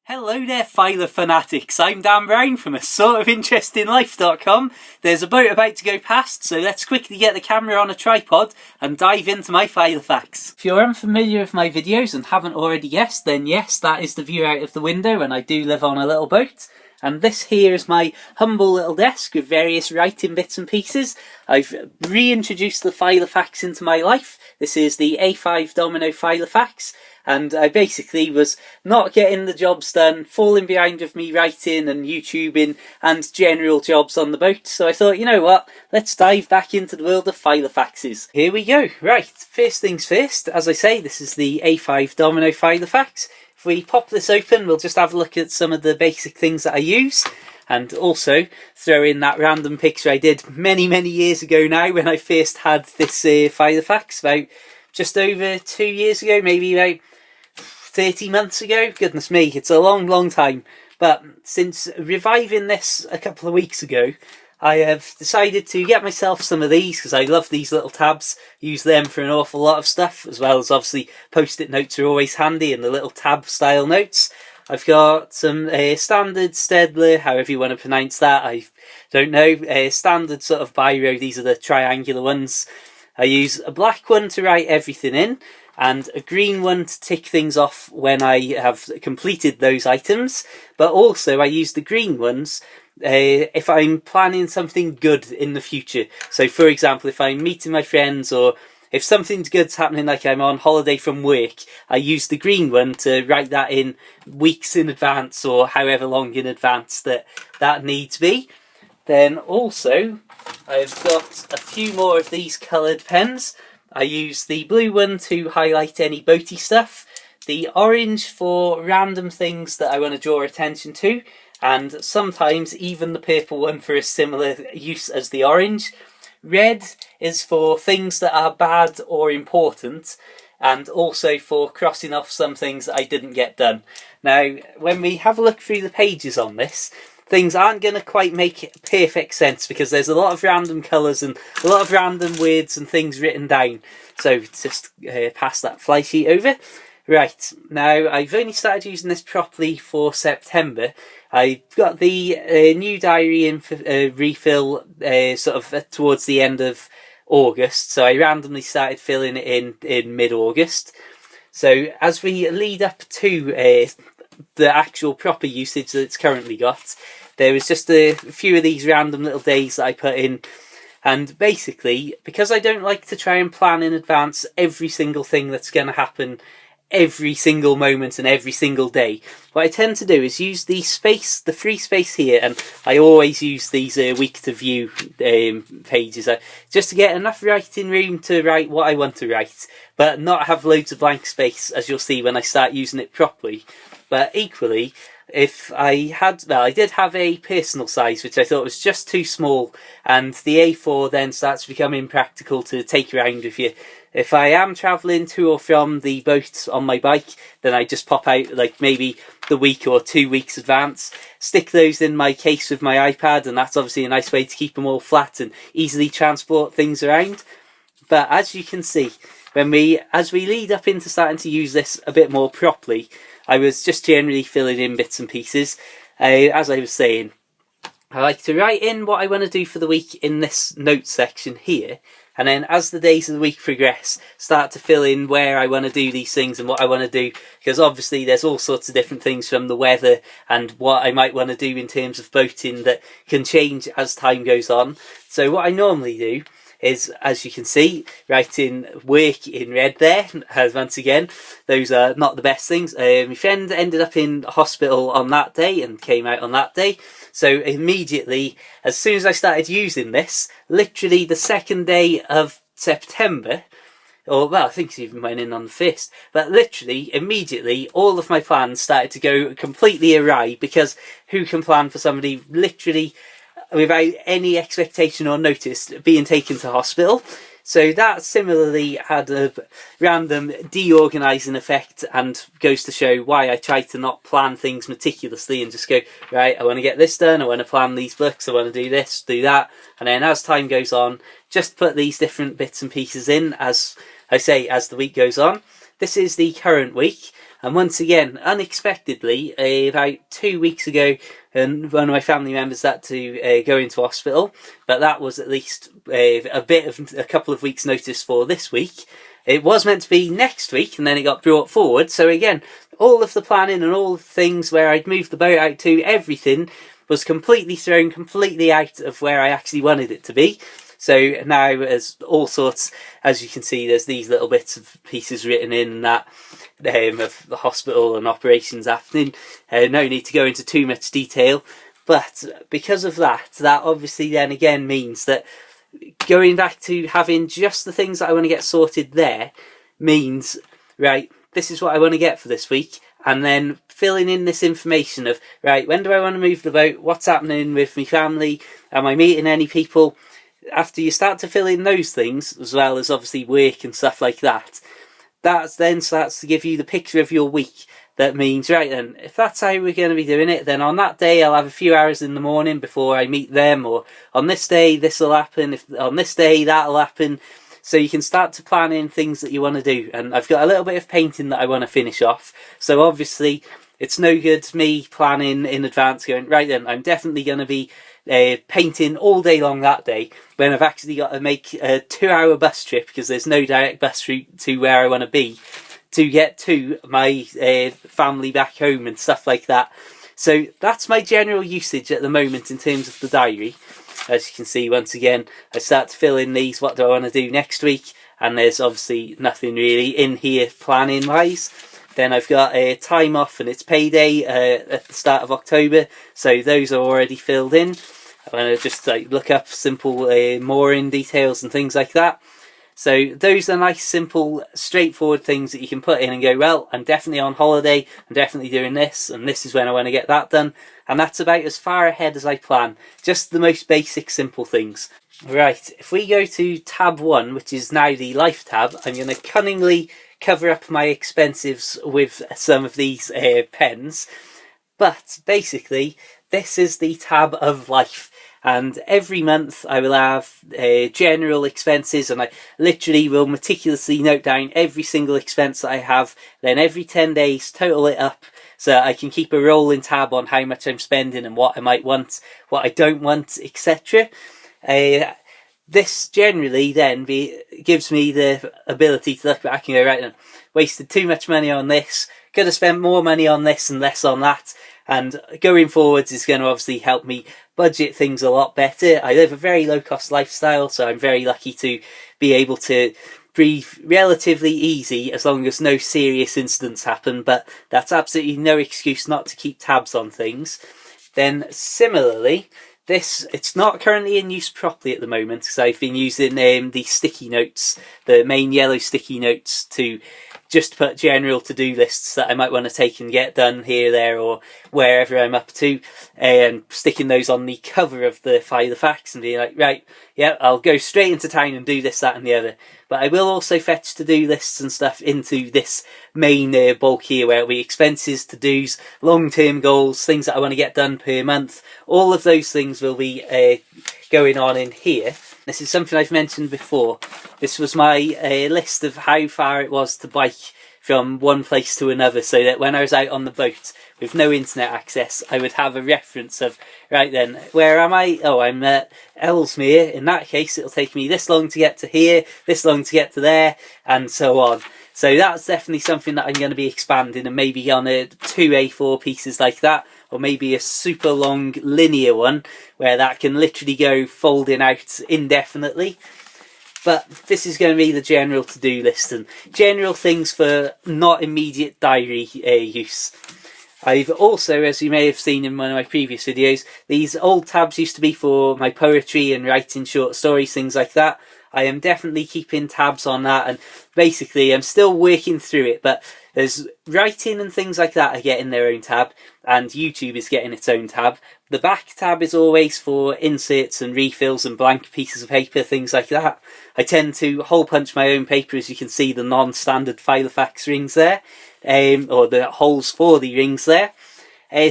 Hello there, Fanatics. I'm Dan Brown from asortofinterestinglife.com. There's a boat about to go past, so let's quickly get the camera on a tripod and dive into my Filofax. If you're unfamiliar with my videos and haven't already guessed, then yes, that is the view out of the window, and I do live on a little boat. And this here is my humble little desk with various writing bits and pieces. I've reintroduced the Filofax into my life. This is the A5 Domino Filofax. And I basically was not getting the jobs done, falling behind with me writing and YouTubing and general jobs on the boat. So I thought, you know what, let's dive back into the world of Filofaxes. Here we go. Right, first things first, as I say, this is the A5 Domino Filofax. If we pop this open, we'll just have a look at some of the basic things that I use. And also throw in that random picture I did many years ago now when I first had this Filofax, about just over 2 years ago, maybe about 30 months ago. Goodness me, it's a long time. But since reviving this a couple of weeks ago, I have decided to get myself some of these because I love these little tabs. Use them for an awful lot of stuff, as well as obviously post-it notes are always handy, and the little tab style notes. I've got some standard Stedler, however you want to pronounce that, I don't know, standard sort of biro. These are the triangular ones. I use a black one to write everything in, and a green one to tick things off when I have completed those items. But also I use the green ones if I'm planning something good in the future. So for example, if I'm meeting my friends, or if something good's happening, like I'm on holiday from work, I use the green one to write that in weeks in advance, or however long in advance that needs be. Then also I've got a few more of these coloured pens. I use the blue one to highlight any boaty stuff, the orange for random things that I want to draw attention to, and sometimes even the purple one for a similar use as the orange. Red is for things that are bad or important, and also for crossing off some things that I didn't get done. Now, when we have a look through the pages on this, things aren't going to quite make perfect sense because there's a lot of random colours and a lot of random words and things written down. So just pass that fly sheet over. Right, now I've only started using this properly for September. I got the new diary in for refill sort of towards the end of August, so I randomly started filling it in mid-August. So as we lead up to the actual proper usage that it's currently got, there was just a few of these random little days that I put in. And basically, because I don't like to try and plan in advance every single thing that's going to happen every single moment and every single day, what I tend to do is use the free space here, and I always use these week to view pages just to get enough writing room to write what I want to write, but not have loads of blank space, as you'll see when I start using it properly. But equally, if I did have a personal size, which I thought was just too small, and the A4 then starts to become impractical to take around with you. If I am travelling to or from the boat on my bike, then I just pop out like maybe the week or 2 weeks advance, stick those in my case with my iPad, and that's obviously a nice way to keep them all flat and easily transport things around. But as you can see, as we lead up into starting to use this a bit more properly, I was just generally filling in bits and pieces. As I was saying, I like to write in what I want to do for the week in this notes section here, and then as the days of the week progress, start to fill in where I want to do these things and what I want to do, because obviously there's all sorts of different things from the weather and what I might want to do in terms of boating that can change as time goes on. So what I normally do is, as you can see, writing work in red there, as once again, those are not the best things. My friend ended up in hospital on that day and came out on that day. So immediately, as soon as I started using this, literally the second day of September, or well, I think it even went in on the 1st, but literally immediately all of my plans started to go completely awry, because who can plan for somebody literally without any expectation or notice being taken to hospital? So that similarly had a random deorganising effect, and goes to show why I try to not plan things meticulously and just go, right, I want to get this done, I want to plan these books, I want to do this, do that, and then as time goes on, just put these different bits and pieces in, as I say, as the week goes on. this is the current week. And once again, unexpectedly, about 2 weeks ago, one of my family members had to go into hospital, but that was at least a couple of weeks' notice for this week. It was meant to be next week, and then it got brought forward. So again, all of the planning and all the things where I'd moved the boat out to, everything was completely thrown completely out of where I actually wanted it to be. So now there's all sorts, as you can see, there's these little bits of pieces written in that of the hospital and operations happening. No need to go into too much detail, but because of that, that obviously then again means that going back to having just the things that I want to get sorted there means, right, this is what I want to get for this week, and then filling in this information of, right, when do I want to move the boat, what's happening with my family, am I meeting any people? After you start to fill in those things, as well as obviously work and stuff like that, that then starts to give you the picture of your week. That means, right then, if that's how we're going to be doing it, then on that day I'll have a few hours in the morning before I meet them, or on this day this will happen, if on this day that'll happen. So you can start to plan in things that you want to do. And I've got a little bit of painting that I want to finish off. So obviously it's no good me planning in advance going, right then, I'm definitely going to be painting all day long that day, when I've actually got to make a 2-hour bus trip, because there's no direct bus route to where I want to be, to get to my family back home and stuff like that. So that's my general usage at the moment in terms of the diary. As you can see, once again, I start to fill in these, what do I want to do next week, and there's obviously nothing really in here planning wise. Then I've got a time off and it's payday at the start of October, so those are already filled in. I'm going to just look up simple mooring details and things like that. So those are nice, simple, straightforward things that you can put in and go, well, I'm definitely on holiday, I'm definitely doing this, and this is when I want to get that done. And that's about as far ahead as I plan. Just the most basic, simple things. Right, if we go to tab 1, which is now the life tab, I'm going to cunningly cover up my expenses with some of these pens. But basically, this is the tab of life. And every month I will have general expenses, and I literally will meticulously note down every single expense that I have. Then every 10 days, total it up, so I can keep a rolling tab on how much I'm spending and what I might want, what I don't want, etc. This generally then gives me the ability to look back and go, right then, wasted too much money on this, could have spent more money on this and less on that. And going forwards is going to obviously help me budget things a lot better. I live a very low cost lifestyle, so I'm very lucky to be able to breathe relatively easy as long as no serious incidents happen, but that's absolutely no excuse not to keep tabs on things. Then similarly, it's not currently in use properly at the moment, because I've been using the sticky notes, the main yellow sticky notes, to just put general to-do lists that I might want to take and get done here, there, or wherever I'm up to, and sticking those on the cover of the Filofax and being like, right, yeah, I'll go straight into town and do this, that and the other. But I will also fetch to-do lists and stuff into this main bulk here, where it'll be expenses, to-dos, long-term goals, things that I want to get done per month. All of those things will be going on in here. This is something I've mentioned before. This was my list of how far it was to bike from one place to another, so that when I was out on the boat with no internet access, I would have a reference of, right then, where am I? Oh, I'm at Ellesmere. In that case, it'll take me this long to get to here, this long to get to there, and so on. So that's definitely something that I'm going to be expanding, and maybe on a 2 A4 pieces like that, or maybe a super long linear one where that can literally go folding out indefinitely. But this is going to be the general to-do list and general things for not immediate diary use. I've also, as you may have seen in one of my previous videos, these old tabs used to be for my poetry and writing short stories, things like that. I am definitely keeping tabs on that, and basically I'm still working through it, but there's writing and things like that are getting their own tab, and YouTube is getting its own tab. The back tab is always for inserts and refills and blank pieces of paper, things like that. I tend to hole punch my own paper, as you can see the non-standard Filofax rings there, or the holes for the rings there.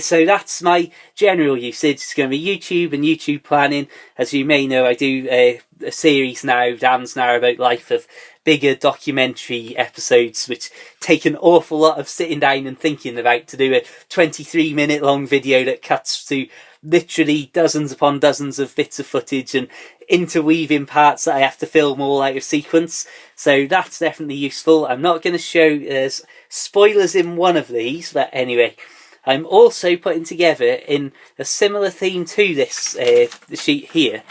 So that's my general usage. It's going to be YouTube and YouTube planning. As you may know, I do a series now, Dan's Now About Life, of bigger documentary episodes which take an awful lot of sitting down and thinking about, to do a 23-minute long video that cuts to literally dozens upon dozens of bits of footage and interweaving parts that I have to film all out of sequence. So that's definitely useful. I'm not going to show there's spoilers in one of these, but anyway, I'm also putting together, in a similar theme to this sheet here,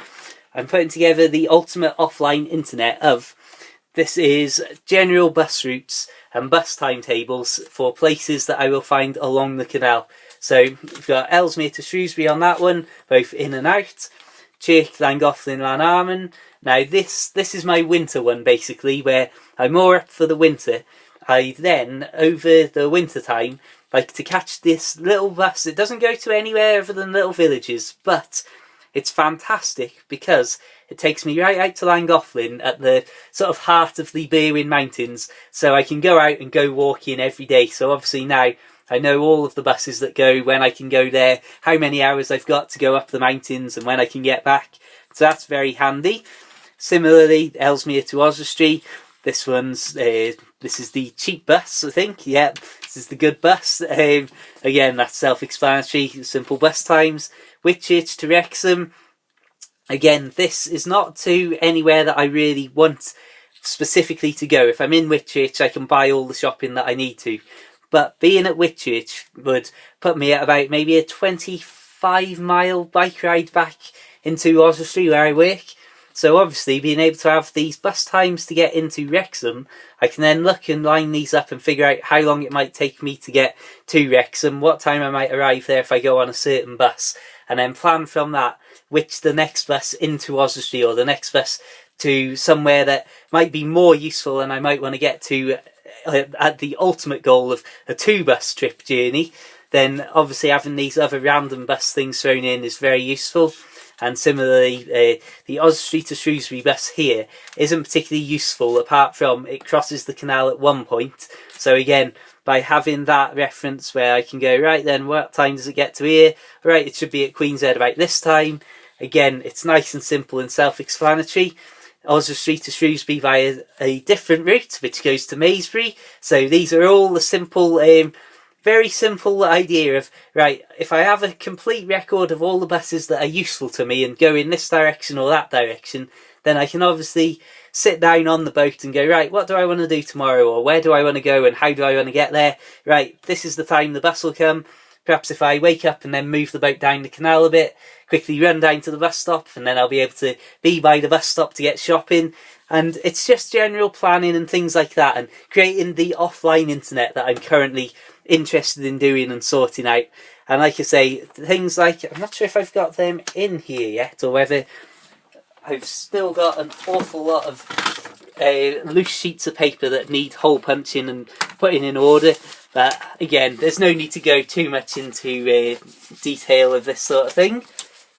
I'm putting together the ultimate offline internet of, this is general bus routes and bus timetables for places that I will find along the canal. So we've got Ellesmere to Shrewsbury on that one, both in and out. Chirk, Llangollen, Llanarmon. Now this is my winter one, basically, where I'm more up for the winter. I then, over the winter time, like to catch this little bus. It doesn't go to anywhere other than little villages, but it's fantastic because it takes me right out to Llangollen at the sort of heart of the Berwyn Mountains, so I can go out and go walking every day. So obviously now I know all of the buses that go, when I can go there, how many hours I've got to go up the mountains, and when I can get back. So that's very handy. Similarly, Ellesmere to Oswestry. This one's this is the cheap bus, I think. Yep, this is the good bus. Again, that's self-explanatory. Simple bus times. Whitchurch to Wrexham. Again, this is not to anywhere that I really want specifically to go. If I'm in Whitchurch, I can buy all the shopping that I need to. But being at Whitchurch would put me at about maybe a 25-mile bike ride back into Oswestry where I work. So obviously, being able to have these bus times to get into Wrexham, I can then look and line these up and figure out how long it might take me to get to Wrexham, what time I might arrive there if I go on a certain bus, and then plan from that which the next bus into Oswestry or the next bus to somewhere that might be more useful and I might want to get to at the ultimate goal of a 2-bus trip journey. Then obviously having these other random bus things thrown in is very useful. And similarly, the Oswestry to Shrewsbury bus here isn't particularly useful, apart from it crosses the canal at one point. So again, by having that reference where I can go, right then, what time does it get to here? Right, it should be at Queen's Head about this time. Again, it's nice and simple and self-explanatory. Oswestry to Shrewsbury via a different route, which goes to Maysbury. So these are all the simple, very simple idea of, right, if I have a complete record of all the buses that are useful to me and go in this direction or that direction, then I can obviously sit down on the boat and go, right, what do I want to do tomorrow, or where do I want to go and how do I want to get there? Right, this is the time the bus will come. Perhaps if I wake up and then move the boat down the canal a bit, quickly run down to the bus stop, and then I'll be able to be by the bus stop to get shopping. And it's just general planning and things like that, and creating the offline internet that I'm currently interested in doing and sorting out. And like I say, things like, I'm not sure if I've got them in here yet, or whether I've still got an awful lot of loose sheets of paper that need hole punching and putting in order. But again, there's no need to go too much into detail of this sort of thing.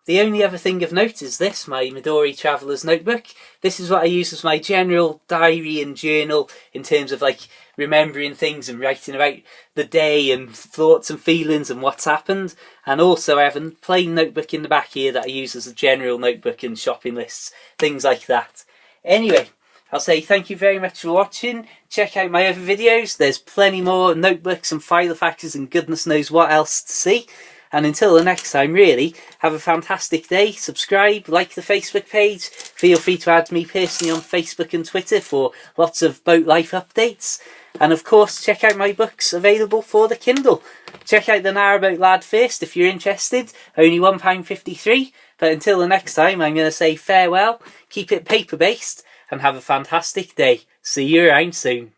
The only other thing of note is this, my Midori Traveller's Notebook. This is what I use as my general diary and journal in terms of like remembering things and writing about the day and thoughts and feelings and what's happened. And also I have a plain notebook in the back here that I use as a general notebook and shopping lists, things like that. Anyway, I'll say thank you very much for watching. Check out my other videos. There's plenty more notebooks and Filofaxes and goodness knows what else to see. And until the next time, really, have a fantastic day. Subscribe, like the Facebook page. Feel free to add me personally on Facebook and Twitter for lots of boat life updates. And of course, check out my books available for the Kindle. Check out The Narrowboat Lad first if you're interested. Only £1.53. But until the next time, I'm going to say farewell. Keep it paper-based and have a fantastic day. See you around soon.